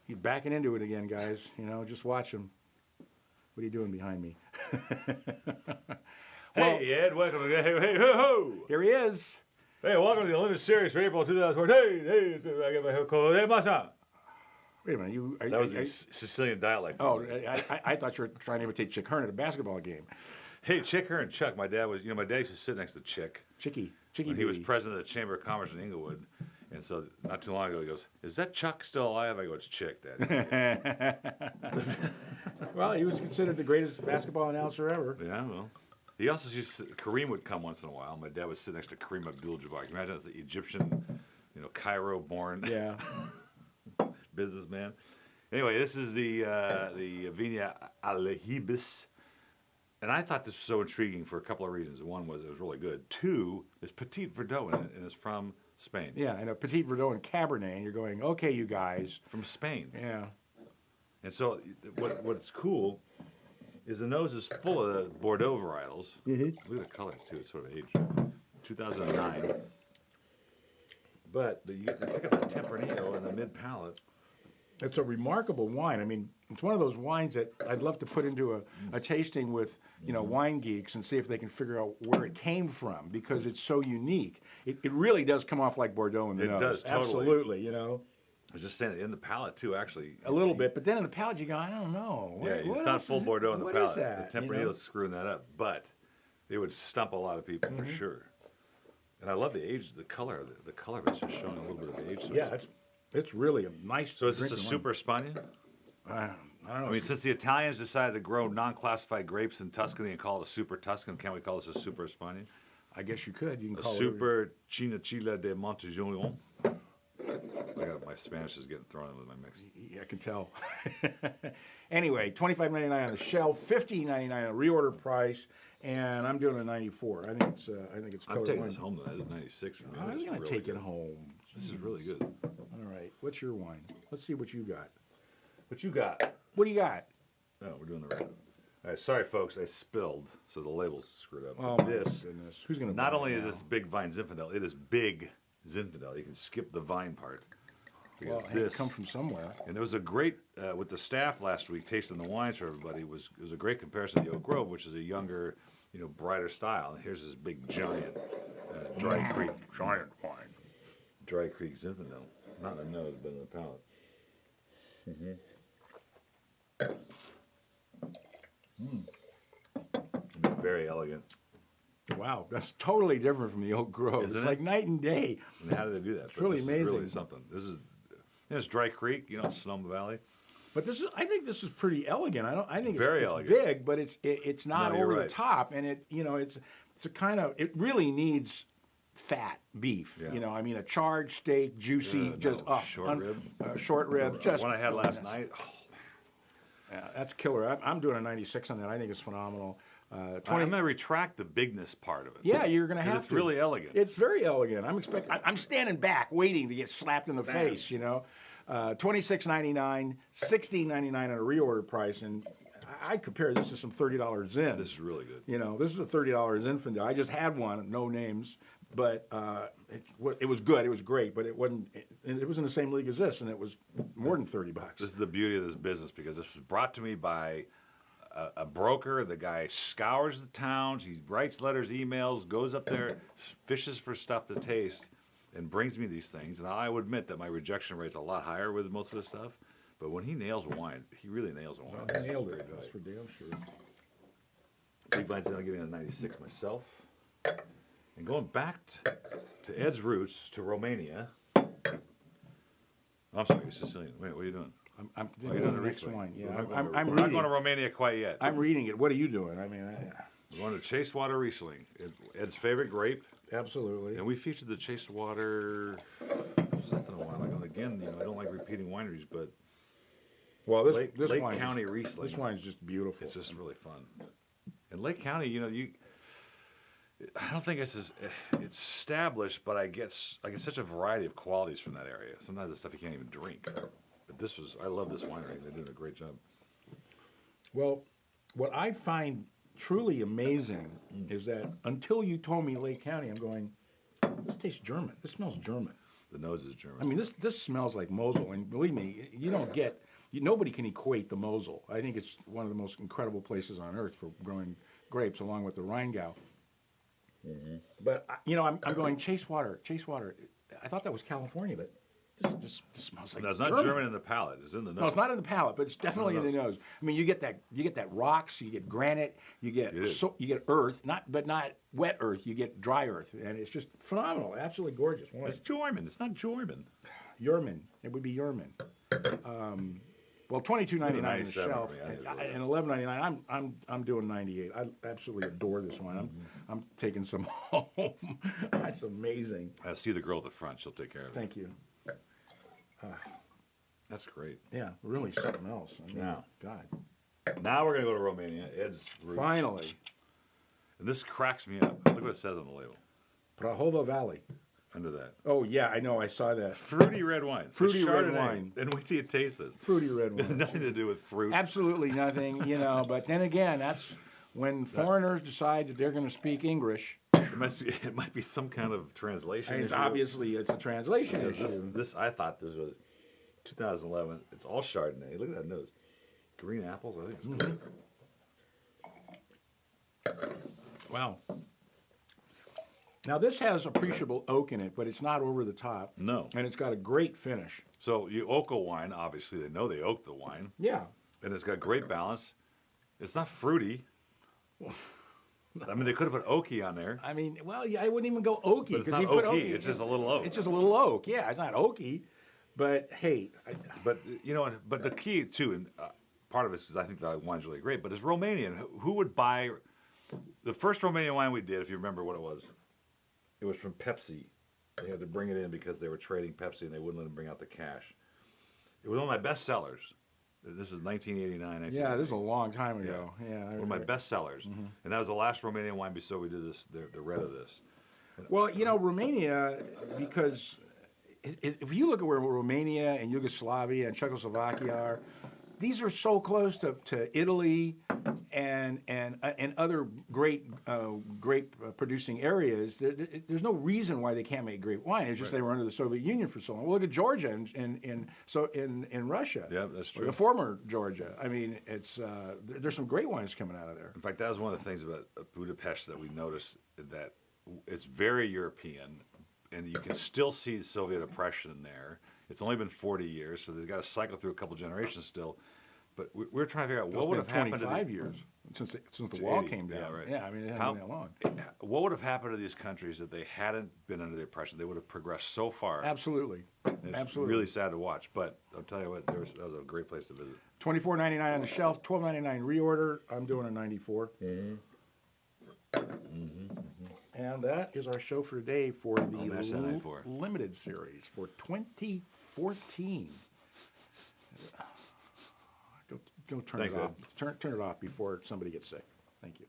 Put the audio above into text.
He's backing into it again, guys. You know, just watch him. What are you doing behind me? Well, Hey, Ed, welcome to hey, ho, ho. Here he is. Hey, welcome to the Limited Series for April 2014. Hey, I got my call. Hey, Mata. Wait a minute. That was the Sicilian dialect. Oh, I thought you were trying to imitate Chick Hearn at a basketball game. Hey, Chick Hearn, Chuck. My dad used to sit next to Chick. Chicky When he was president of the Chamber of Commerce in Inglewood. And so not too long ago, he goes, "Is that Chuck still alive?" I go, "It's Chick, Dad." Well, he was considered the greatest basketball announcer ever. Yeah, well. He also Kareem would come once in a while. My dad would sit next to Kareem Abdul-Jabbar. Can you imagine, as the Egyptian, Cairo-born businessman. Anyway, this is the Vina Aljibes. And I thought this was so intriguing for a couple of reasons. One was it was really good. Two, there's Petit Verdot in it, and it's from Spain. Yeah, and a Petit Verdot and Cabernet, and you're going, okay, you guys. From Spain. Yeah. And so what's cool is the nose is full of the Bordeaux varietals. Mm-hmm. Look at the colors, too. It's sort of aged. 2009. But you pick up the Tempranillo in the mid-palate. It's a remarkable wine. I mean, it's one of those wines that I'd love to put into a tasting with, wine geeks and see if they can figure out where it came from, because it's so unique. It really does come off like Bordeaux in the nose. It does, totally. Absolutely, I was just saying, in the palate, too, actually. A little bit, but then in the palate, you go, I don't know. It's not full Bordeaux in the palate. What is that? The Tempranillo's screwing that up, but it would stump a lot of people for sure. And I love the age, the color. The color of it's just showing a little bit of age. So yeah, it's really a nice. So is this a super Spaniard? I don't know. I mean, since the Italians decided to grow non-classified grapes in Tuscany and call it a super Tuscan, can't we call this a super Spaniard? I guess you could. You can call it super Chinachilla de Montejolion. My Spanish is getting thrown in with my mix. Yeah, I can tell. Anyway, $25.99 on the shelf, $15.99 on reorder price, and I'm doing a 94. I think it's. I'm taking this home though. This is 96 for me. I'm gonna take it home. This is really good. All right, what's your wine? Let's see what you got. What you got? What do you got? Oh, we're doing the right. All right, sorry folks, I spilled, so the label's screwed up. Oh, this goodness. Who's gonna? Not only is this big vine Zinfandel, it is big Zinfandel. You can skip the vine part. Well, it had to come from somewhere. And there was a great, with the staff last week tasting the wines for everybody, it was a great comparison to the Oak Grove, which is a younger, brighter style. And here's this big giant Dry Creek. Giant wine. Dry Creek Zinfandel. Not in the nose, but in the palate. Very elegant. Wow, that's totally different from the Oak Grove. Isn't it's it? like night and day. And how do they do that? It's really amazing. Is really something. This is, it's Dry Creek, Sonoma Valley. But I think this is pretty elegant. I think Very it's elegant. big, but it's not over the top, and it's a kind of, it really needs fat beef. Yeah. I mean, a charred steak, juicy, short rib. Short rib. Just one I had last night. Oh. Yeah, that's killer. I'm doing a 96 on that. I think it's phenomenal. I'm going to retract the bigness part of it. Yeah, you're going to have to. It's really elegant. It's very elegant. I'm standing back, waiting to get slapped in the face. $26.99, $16.99 at a reorder price, and I compare this to some $30 Zin. This is really good. This is a $30 Zinfandel. I just had one, no names, but it was good. It was great, but it wasn't. It was in the same league as this, and it was more than $30. This is the beauty of this business, because this was brought to me by a broker. The guy scours the towns. He writes letters, emails, goes up there, fishes for stuff to taste, and brings me these things. And I would admit that my rejection rate's a lot higher with most of this stuff. But when he nails a wine, he really nails a wine. Well, he nailed it. That's for damn sure. Big Vine's I'll give you a 96 myself. And going back to Ed's roots, to Romania. I'm sorry, you're Sicilian. Wait, what are you doing? I'm doing the next wine. Yeah, I'm we're reading. not going to Romania quite yet. I'm reading it. What are you doing? I mean, we're going to Chacewater Riesling, Ed's favorite grape. Absolutely. And we featured the Chacewater something a while ago. Again, I don't like repeating wineries, but Lake County Riesling. This wine's just beautiful. It's just really fun. And Lake County, I don't think it's established, but I get such a variety of qualities from that area. Sometimes the stuff you can't even drink. But I love this winery. They're doing a great job. Well, what I find truly amazing is that until you told me Lake County, I'm going, this tastes German. This smells German. The nose is German. I mean, this smells like Mosel, and believe me, nobody can equate the Mosel. I think it's one of the most incredible places on earth for growing grapes, along with the Rheingau. But I'm going Chacewater. Chacewater. I thought that was California, but this smells like No, it's not German in the palate. It's in the nose. No, it's not in the palate, but it's definitely in the nose. I mean, you get that rocks, you get granite, you get earth, not wet earth. You get dry earth, and it's just phenomenal. Absolutely gorgeous. It's German. It's not German. Yerman. It would be Yerman. Well, $22.99 on the shelf, and $11.99. I'm doing 98. I absolutely adore this one. I'm taking some home. That's amazing. I see the girl at the front. She'll take care of it. Thank you. That's great. Yeah, really something else. I mean, Now. God. Now we're gonna go to Romania. Ed's roots. Finally, And this cracks me up. Look what it says on the label. Prahova Valley. Under that. Oh yeah, I know. I saw that. Fruity red wine. Fruity red Chardonnay. wine. And wait till you taste this. Fruity red It has wine. nothing to do with fruit. Absolutely nothing, But then again, that's when foreigners decide that they're going to speak English. It might be some kind of translation And it's issue. obviously, it's a translation Yeah, issue. this I thought this was 2011. It's all Chardonnay. Look at that nose. Green apples. I think it's good. Wow. Now this has appreciable oak in it, but it's not over the top. No. And it's got a great finish. So you oak a wine. Obviously, they know they oak the wine, Yeah. and it's got great balance. It's not fruity. I mean, they could have put oaky on there. I mean, well, yeah, I wouldn't even go oaky. But it's 'cause not you put oaky, it's just a little oak. It's just a little oak. Yeah, it's not oaky. But hey, But but the key too, and part of it is I think the wine's really great. But it's Romanian. Who would buy the first Romanian wine we did? If you remember what it was from Pepsi. They had to bring it in because they were trading Pepsi and they wouldn't let them bring out the cash. It was one of my best sellers. This is 1989. yeah, this is a long time ago. Yeah, One of my best sellers, and that was the last Romanian wine before we did this. The red of this. Well, Romania, because if you look at where Romania and Yugoslavia and Czechoslovakia are, these are so close to Italy and other great producing areas. There's no reason why they can't make great wine. It's just they were under the Soviet Union for so long. Well, look at Georgia in Russia. Yeah, that's true. The former Georgia. I mean, it's there's some great wines coming out of there. In fact, that was one of the things about Budapest that we noticed, that it's very European, and you can still see the Soviet oppression there. It's only been 40 years, so they've got to cycle through a couple generations still. But we're trying to figure out what would have happened to 25 years since the wall 80, came down. yeah, right. Yeah, I mean, it hasn't been that long. What would have happened to these countries if they hadn't been under the oppression? They would have progressed so far. Absolutely. It's Absolutely. really sad to watch, but I'll tell you what, that was a great place to visit. $24.99 on the shelf, $12.99 reorder. I'm doing a 94. And that is our show for today for the match that 94. limited series for 2014. Go turn Thanks, it off. Ed. Turn it off before somebody gets sick. Thank you.